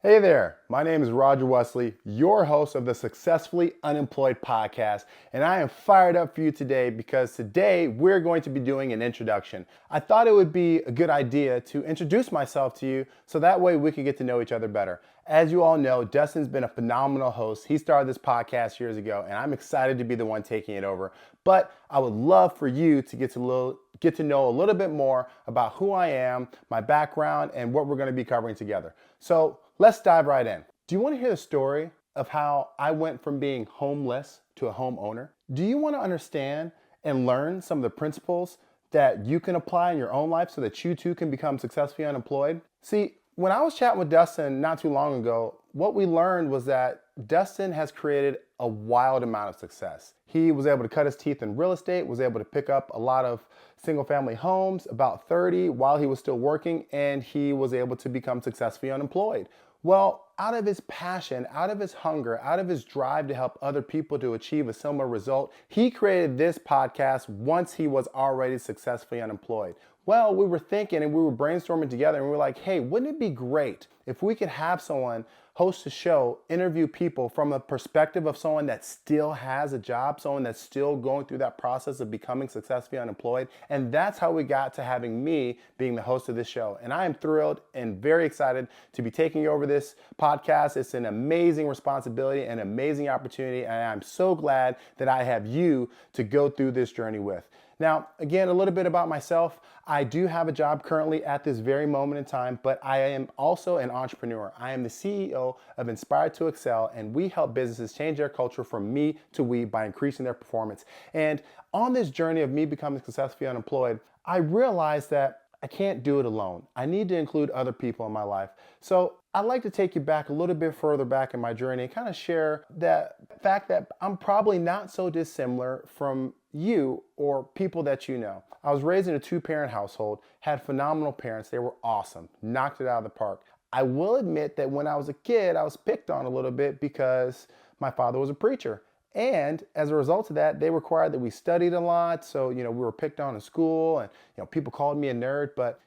Hey there, my name is Roger Wesley, your host of the Successfully Unemployed podcast, and I am fired up for you today because today we're going to be doing an introduction. I thought it would be a good idea to introduce myself to you so that way we can get to know each other better. As you all know, Dustin's been a phenomenal host. He started this podcast years ago, and I'm excited to be the one taking it over. But I would love for you to get to know a little bit more about who I am, my background, and what we're going to be covering together. So let's dive right in. Do you want to hear the story of how I went from being homeless to a homeowner? Do you want to understand and learn some of the principles that you can apply in your own life so that you too can become successfully unemployed? See, when I was chatting with Dustin not too long ago, what we learned was that Dustin has created a wild amount of success. He was able to cut his teeth in real estate, was able to pick up a lot of single family homes, about 30 while he was still working, and he was able to become successfully unemployed. Well, out of his passion, out of his hunger, out of his drive to help other people to achieve a similar result, he created this podcast once he was already successfully unemployed. Well, we were thinking and we were brainstorming together and we were like, hey, wouldn't it be great if we could have someone host a show, interview people from a perspective of someone that still has a job, someone that's still going through that process of becoming successfully unemployed. And that's how we got to having me being the host of this show. And I am thrilled and very excited to be taking over this podcast. It's an amazing responsibility and amazing opportunity. And I'm so glad that I have you to go through this journey with. Now, again, a little bit about myself. I do have a job currently at this very moment in time, but I am also an entrepreneur. I am the CEO of Inspired to Excel, and we help businesses change their culture from me to we by increasing their performance. And on this journey of me becoming successfully unemployed, I realized that I can't do it alone. I need to include other people in my life. So I'd like to take you back a little bit further back in my journey and kind of share that fact that I'm probably not so dissimilar from you or people that you know. I was raised in a two-parent household, had phenomenal parents. They were awesome, knocked it out of the park. I will admit that when I was a kid, I was picked on a little bit because my father was a preacher. And as a result of that, they required that we studied a lot. So, we were picked on in school and, people called me a nerd. But,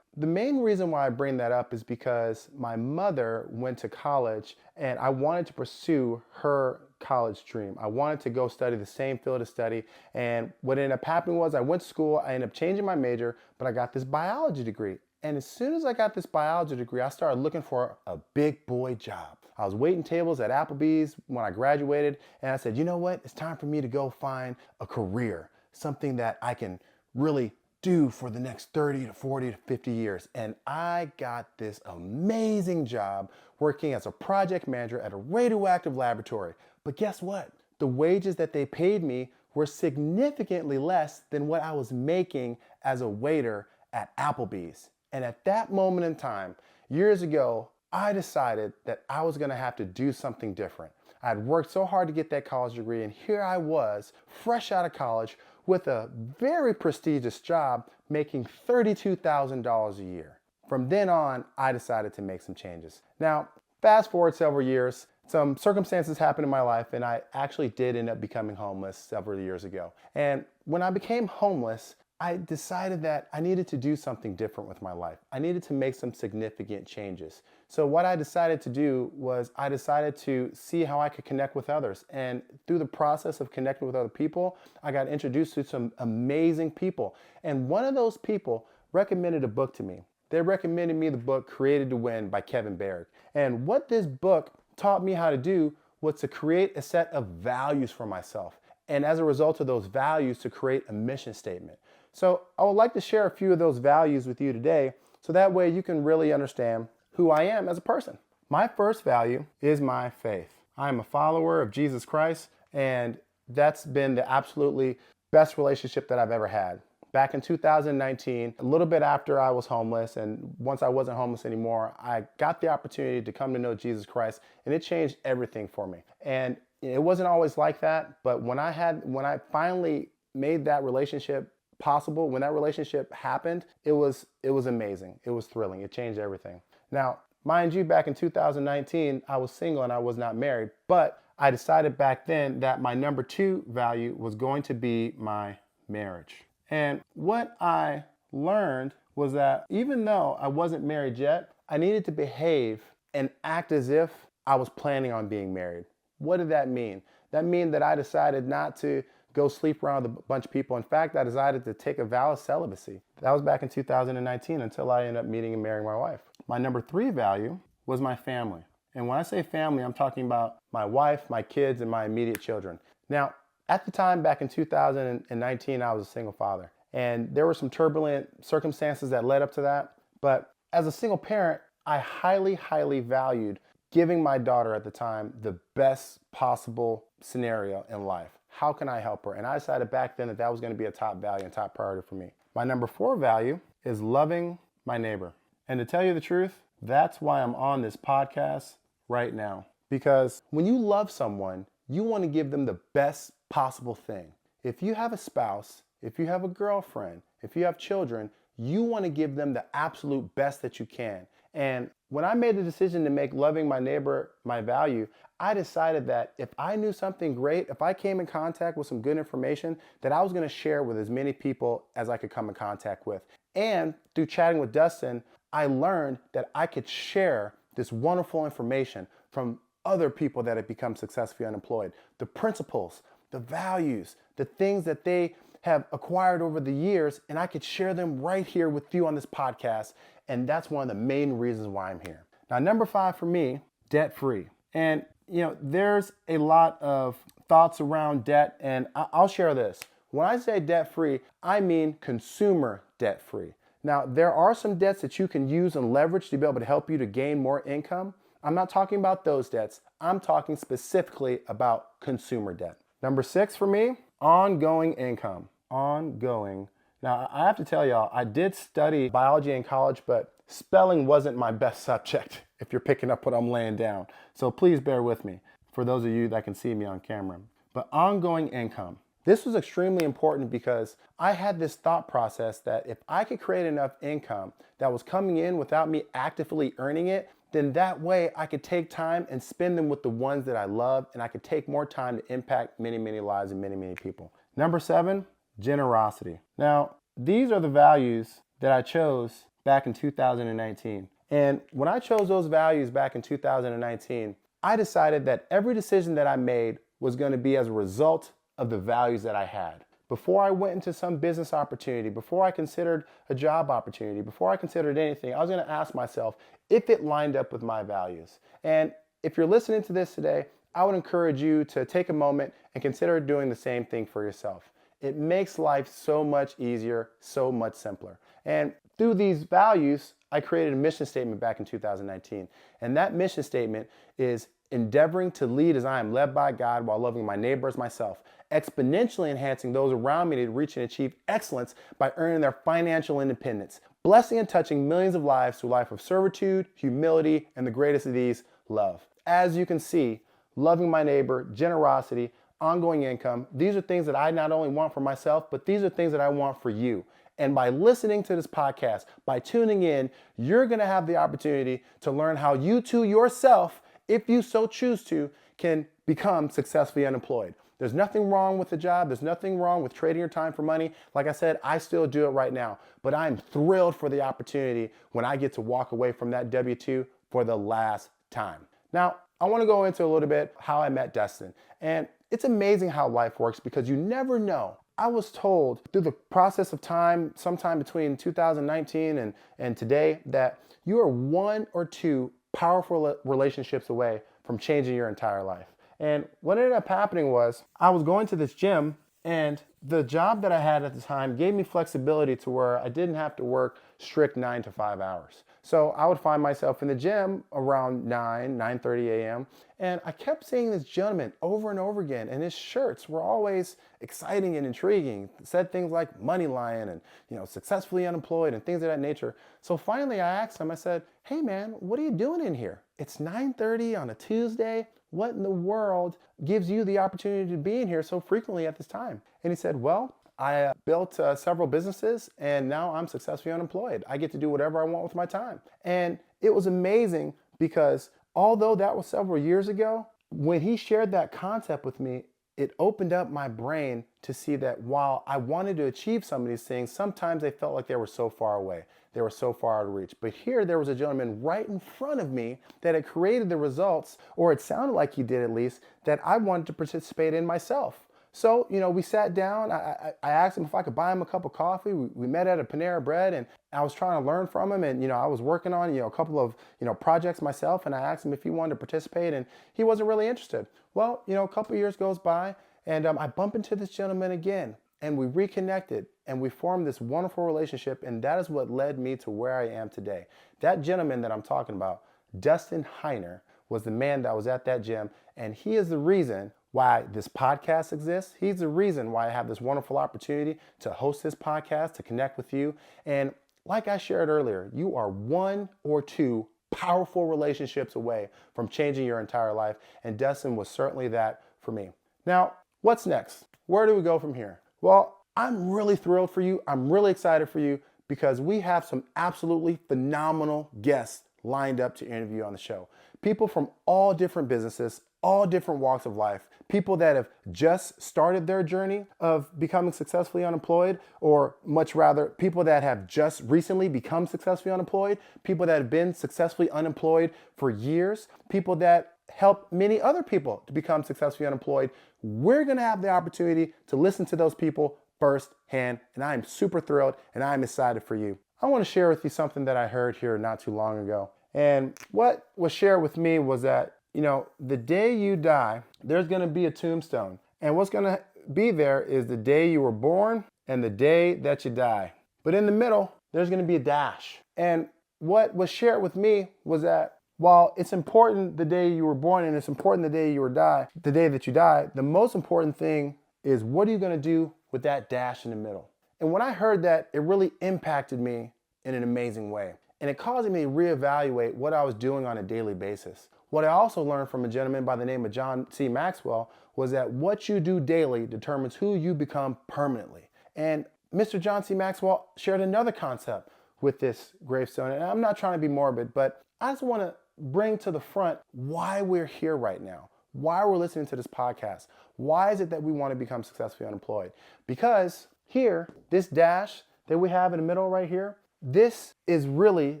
the main reason why I bring that up is because my mother went to college and I wanted to pursue her college dream. I wanted to go study the same field of study. And what ended up happening was I went to school, I ended up changing my major, but I got this biology degree. And as soon as I got this biology degree, I started looking for a big boy job. I was waiting tables at Applebee's when I graduated, and I said, you know what? It's time for me to go find a career, something that I can really do for the next 30 to 40 to 50 years. And I got this amazing job working as a project manager at a radioactive laboratory. But guess what? The wages that they paid me were significantly less than what I was making as a waiter at Applebee's. And at that moment in time, years ago, I decided that I was going to have to do something different. I had worked so hard to get that college degree, and here I was, fresh out of college, with a very prestigious job, making $32,000 a year. From then on, I decided to make some changes. Now, fast forward several years, some circumstances happened in my life, and I actually did end up becoming homeless several years ago. And when I became homeless, I decided that I needed to do something different with my life. I needed to make some significant changes. So what I decided to do was I decided to see how I could connect with others. And through the process of connecting with other people, I got introduced to some amazing people. And one of those people recommended a book to me. They recommended me the book Created to Win by Kevin Baird. And what this book taught me how to do was to create a set of values for myself. And as a result of those values, to create a mission statement. So I would like to share a few of those values with you today so that way you can really understand who I am as a person. My first value is my faith. I am a follower of Jesus Christ, and that's been the absolutely best relationship that I've ever had. Back in 2019, a little bit after I was homeless, and once I wasn't homeless anymore, I got the opportunity to come to know Jesus Christ, and it changed everything for me. And it wasn't always like that, but when I finally made that relationship possible, when that relationship happened, it was amazing. It was thrilling. It changed everything. Now, mind you, back in 2019, I was single and I was not married, but I decided back then that my number 2 value was going to be my marriage. And what I learned was that even though I wasn't married yet, I needed to behave and act as if I was planning on being married. What did that mean? That mean that I decided not to go sleep around with a bunch of people. In fact, I decided to take a vow of celibacy. That was back in 2019 until I ended up meeting and marrying my wife. My number 3 value was my family. And when I say family, I'm talking about my wife, my kids, and my immediate children. Now, at the time, back in 2019, I was a single father. And there were some turbulent circumstances that led up to that. But as a single parent, I highly, highly valued giving my daughter at the time the best possible scenario in life. How can I help her? And I decided back then that that was going to be a top value and top priority for me. My number 4 value is loving my neighbor. And to tell you the truth, that's why I'm on this podcast right now. Because when you love someone, you want to give them the best possible thing. If you have a spouse, if you have a girlfriend, if you have children, you want to give them the absolute best that you can. And when I made the decision to make loving my neighbor my value, I decided that if I knew something great, if I came in contact with some good information, that I was going to share with as many people as I could come in contact with. And through chatting with Dustin, I learned that I could share this wonderful information from other people that have become successfully unemployed. The principles, the values, the things that they have acquired over the years, and I could share them right here with you on this podcast. And that's one of the main reasons why I'm here. Now, number 5 for me, debt-free. And there's a lot of thoughts around debt, and I'll share this. When I say debt-free, I mean consumer debt-free. Now, there are some debts that you can use and leverage to be able to help you to gain more income. I'm not talking about those debts. I'm talking specifically about consumer debt. Number 6 for me, ongoing income. Ongoing. Now, I have to tell y'all, I did study biology in college, but spelling wasn't my best subject, if you're picking up what I'm laying down. So please bear with me, for those of you that can see me on camera. But ongoing income. This was extremely important because I had this thought process that if I could create enough income that was coming in without me actively earning it, then that way I could take time and spend them with the ones that I love, and I could take more time to impact many, many lives and many, many people. Number 7, generosity. Now, these are the values that I chose back in 2019. And when I chose those values back in 2019, I decided that every decision that I made was going to be as a result of the values that I had. Before I went into some business opportunity, before I considered a job opportunity, before I considered anything, I was going to ask myself if it lined up with my values. And if you're listening to this today, I would encourage you to take a moment and consider doing the same thing for yourself. It makes life so much easier, so much simpler. And through these values, I created a mission statement back in 2019. And that mission statement is endeavoring to lead as I am led by God while loving my neighbor as myself, exponentially enhancing those around me to reach and achieve excellence by earning their financial independence, blessing and touching millions of lives through a life of servitude, humility, and the greatest of these, love. As you can see, loving my neighbor, generosity, ongoing income, these are things that I not only want for myself, but these are things that I want for you. And by listening to this podcast, by tuning in, you're going to have the opportunity to learn how you too yourself, if you so choose to, can become successfully unemployed. There's nothing wrong with the job. There's nothing wrong with trading your time for money. Like I said, I still do it right now, but I'm thrilled for the opportunity when I get to walk away from that W-2 for the last time. Now, I want to go into a little bit how I met Dustin. And it's amazing how life works because you never know. I was told through the process of time, sometime between 2019 and today, that you are 1 or 2 powerful relationships away from changing your entire life. And what ended up happening was I was going to this gym, and the job that I had at the time gave me flexibility to where I didn't have to work strict 9 to 5 hours. So I would find myself in the gym around 9:30 a.m. And I kept seeing this gentleman over and over again, and his shirts were always exciting and intriguing. It said things like Money Lion and successfully unemployed and things of that nature. So finally I asked him, I said, "Hey man, what are you doing in here? It's 9:30 on a Tuesday. What in the world gives you the opportunity to be in here so frequently at this time?" And he said, "Well, I built several businesses, and now I'm successfully unemployed. I get to do whatever I want with my time." And it was amazing because although that was several years ago, when he shared that concept with me, it opened up my brain to see that while I wanted to achieve some of these things, sometimes they felt like they were so far away. they were so far out of reach. But here there was a gentleman right in front of me that had created the results, or it sounded like he did at least, that I wanted to participate in myself. So, we sat down. I asked him if I could buy him a cup of coffee. We met at a Panera Bread, and I was trying to learn from him. And, I was working on, a couple of, projects myself. And I asked him if he wanted to participate, and he wasn't really interested. Well, a couple of years goes by, and I bump into this gentleman again, and we reconnected, and we formed this wonderful relationship. And that is what led me to where I am today. That gentleman that I'm talking about, Dustin Heiner, was the man that was at that gym. And he is the reason why this podcast exists. He's the reason why I have this wonderful opportunity to host this podcast, to connect with you. And like I shared earlier, you are one or two powerful relationships away from changing your entire life. And Dustin was certainly that for me. Now, what's next? Where do we go from here? Well, I'm really thrilled for you. I'm really excited for you because we have some absolutely phenomenal guests lined up to interview on the show. People from all different businesses, all different walks of life, people that have just started their journey of becoming successfully unemployed, or much rather, people that have just recently become successfully unemployed, people that have been successfully unemployed for years, people that help many other people to become successfully unemployed. We're going to have the opportunity to listen to those people firsthand, and I am super thrilled and I'm excited for you. I want to share with you something that I heard here not too long ago. And what was shared with me was that, the day you die, there's going to be a tombstone. And what's going to be there is the day you were born and the day that you die. But in the middle, there's going to be a dash. And what was shared with me was that while it's important the day you were born and it's important the day the day that you die, the most important thing is what are you going to do with that dash in the middle? And when I heard that, it really impacted me in an amazing way. And it caused me to reevaluate what I was doing on a daily basis. What I also learned from a gentleman by the name of John C. Maxwell was that what you do daily determines who you become permanently. And Mr. John C. Maxwell shared another concept with this gravestone. And I'm not trying to be morbid, but I just want to bring to the front why we're here right now, why we're listening to this podcast. Why is it that we want to become successfully unemployed? Because here, this dash that we have in the middle right here, this is really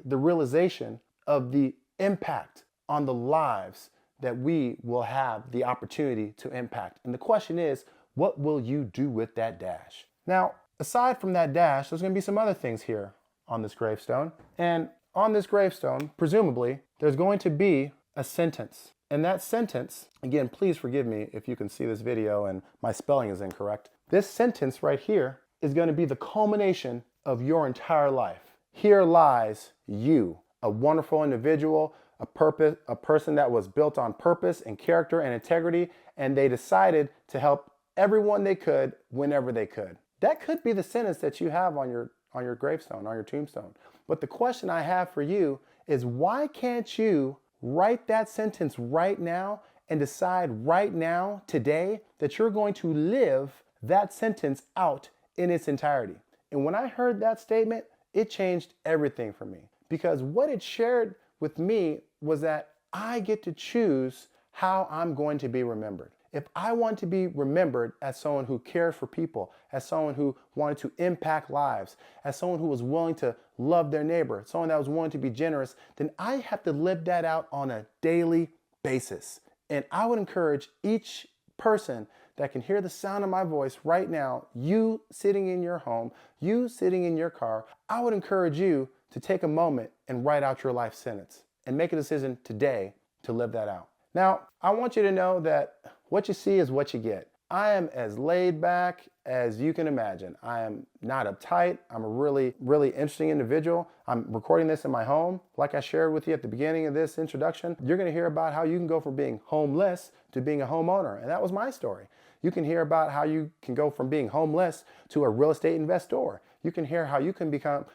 the realization of the impact on the lives that we will have the opportunity to impact. And the question is, what will you do with that dash? Now, aside from that dash, there's going to be some other things here on this gravestone. And on this gravestone, presumably, there's going to be a sentence. And that sentence, again, please forgive me if you can see this video and my spelling is incorrect. This sentence right here is going to be the culmination of your entire life. Here lies you, a wonderful individual, a person that was built on purpose and character and integrity, and they decided to help everyone they could whenever they could. That could be the sentence that you have on your gravestone, on your tombstone. But the question I have for you is, why can't you write that sentence right now and decide right now, today, that you're going to live that sentence out in its entirety? And when I heard that statement, it changed everything for me, because what it shared with me was that I get to choose how I'm going to be remembered. If I want to be remembered as someone who cares for people, as someone who wanted to impact lives, as someone who was willing to love their neighbor, someone that was willing to be generous, then I have to live that out on a daily basis. And I would encourage each person that can hear the sound of my voice right now, you sitting in your home, you sitting in your car, I would encourage you to take a moment and write out your life sentence and make a decision today to live that out. Now, I want you to know that what you see is what you get. I am as laid back as you can imagine. I am not uptight. I'm a really, really interesting individual. I'm recording this in my home. Like I shared with you at the beginning of this introduction, you're going to hear about how you can go from being homeless to being a homeowner. And that was my story. You can hear about how you can go from being homeless to a real estate investor. You can hear how you can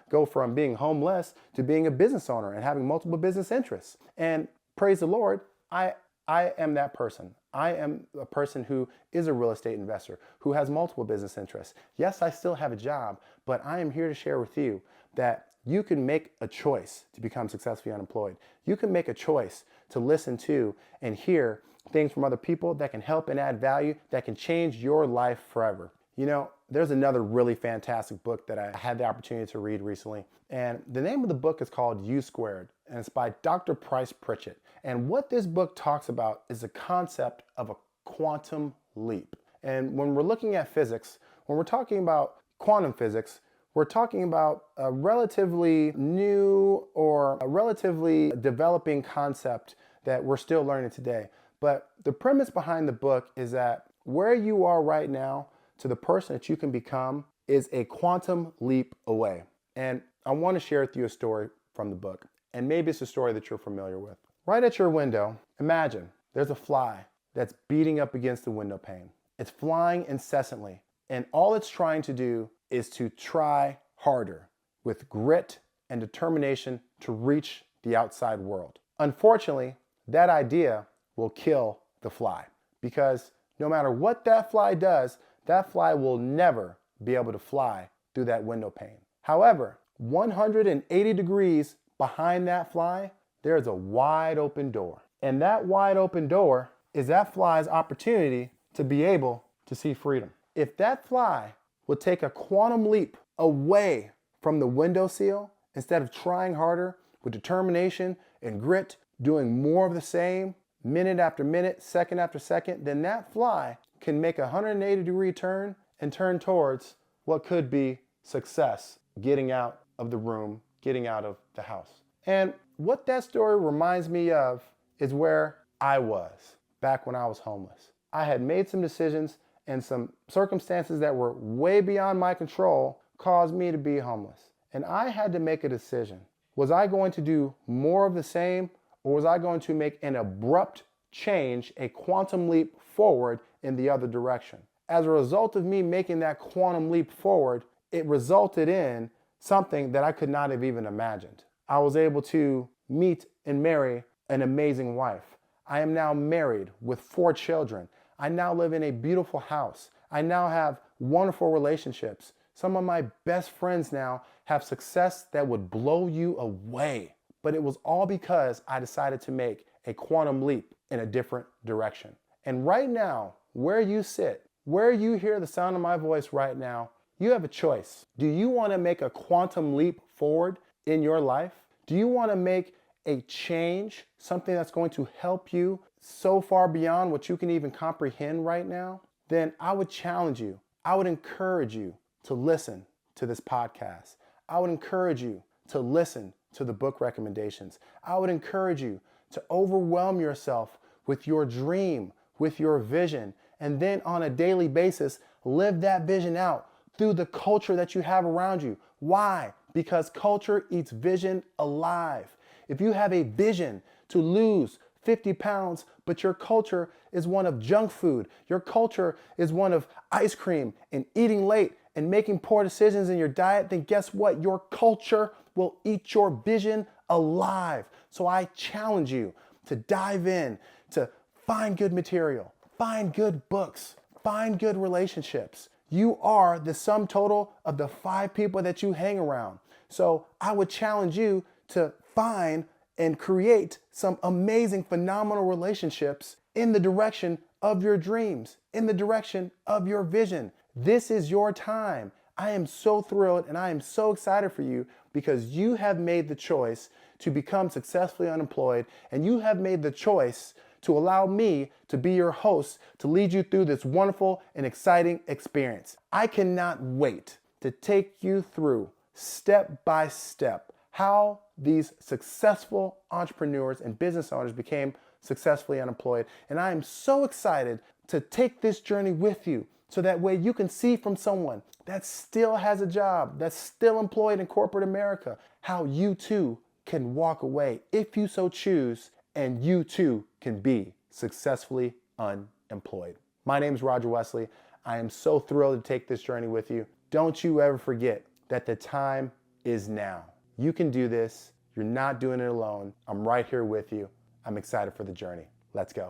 go from being homeless to being a business owner and having multiple business interests. And praise the Lord, I am that person. I am a person who is a real estate investor, who has multiple business interests. Yes, I still have a job, but I am here to share with you that you can make a choice to become successfully unemployed. You can make a choice to listen to and hear things from other people that can help and add value, that can change your life forever. You know, there's another really fantastic book that I had the opportunity to read recently, and the name of the book is called U Squared, and it's by Dr. Price Pritchett. And what this book talks about is the concept of a quantum leap. And when we're looking at physics, when we're talking about quantum physics, we're talking about a relatively new or a relatively developing concept that we're still learning today. But the premise behind the book is that where you are right now to the person that you can become is a quantum leap away. And I want to share with you a story from the book. And maybe it's a story that you're familiar with. Right at your window, imagine there's a fly that's beating up against the window pane. It's flying incessantly. And all it's trying to do is to try harder with grit and determination to reach the outside world. Unfortunately, that idea will kill the fly because no matter what that fly does, that fly will never be able to fly through that window pane. However, 180 degrees behind that fly, there's a wide open door. And that wide open door is that fly's opportunity to be able to see freedom. If that fly would take a quantum leap away from the windowsill instead of trying harder with determination and grit, doing more of the same minute after minute, second after second, then that fly can make a 180-degree turn and turn towards what could be success, getting out of the room, getting out of the house. And what that story reminds me of is where I was back when I was homeless. I had made some decisions and some circumstances that were way beyond my control caused me to be homeless. And I had to make a decision. Was I going to do more of the same, or was I going to make an abrupt change, a quantum leap forward in the other direction? As a result of me making that quantum leap forward, it resulted in something that I could not have even imagined. I was able to meet and marry an amazing wife. I am now married with 4 children. I now live in a beautiful house. I now have wonderful relationships. Some of my best friends now have success that would blow you away. But it was all because I decided to make a quantum leap in a different direction. And right now, where you sit, where you hear the sound of my voice right now, you have a choice. Do you want to make a quantum leap forward in your life? Do you want to make a change, something that's going to help you so far beyond what you can even comprehend right now? Then I would challenge you. I would encourage you to listen to this podcast. I would encourage you to listen to the book recommendations. I would encourage you to overwhelm yourself with your dream, with your vision, and then on a daily basis, live that vision out through the culture that you have around you. Why? Because culture eats vision alive. If you have a vision to lose 50 pounds, but your culture is one of junk food, your culture is one of ice cream and eating late and making poor decisions in your diet, then guess what? Your culture will eat your vision alive. So I challenge you to dive in, to find good material, find good books, find good relationships. You are the sum total of the 5 people that you hang around. So I would challenge you to find and create some amazing, phenomenal relationships in the direction of your dreams, in the direction of your vision. This is your time. I am so thrilled and I am so excited for you because you have made the choice to become successfully unemployed, and you have made the choice to allow me to be your host to lead you through this wonderful and exciting experience. I cannot wait to take you through step by step how these successful entrepreneurs and business owners became successfully unemployed. And I am so excited to take this journey with you so that way you can see from someone that still has a job, that's still employed in corporate America, how you too can walk away if you so choose, and you too can be successfully unemployed. My name is Roger Wesley. I am so thrilled to take this journey with you. Don't you ever forget that the time is now. You can do this. You're not doing it alone. I'm right here with you. I'm excited for the journey. Let's go.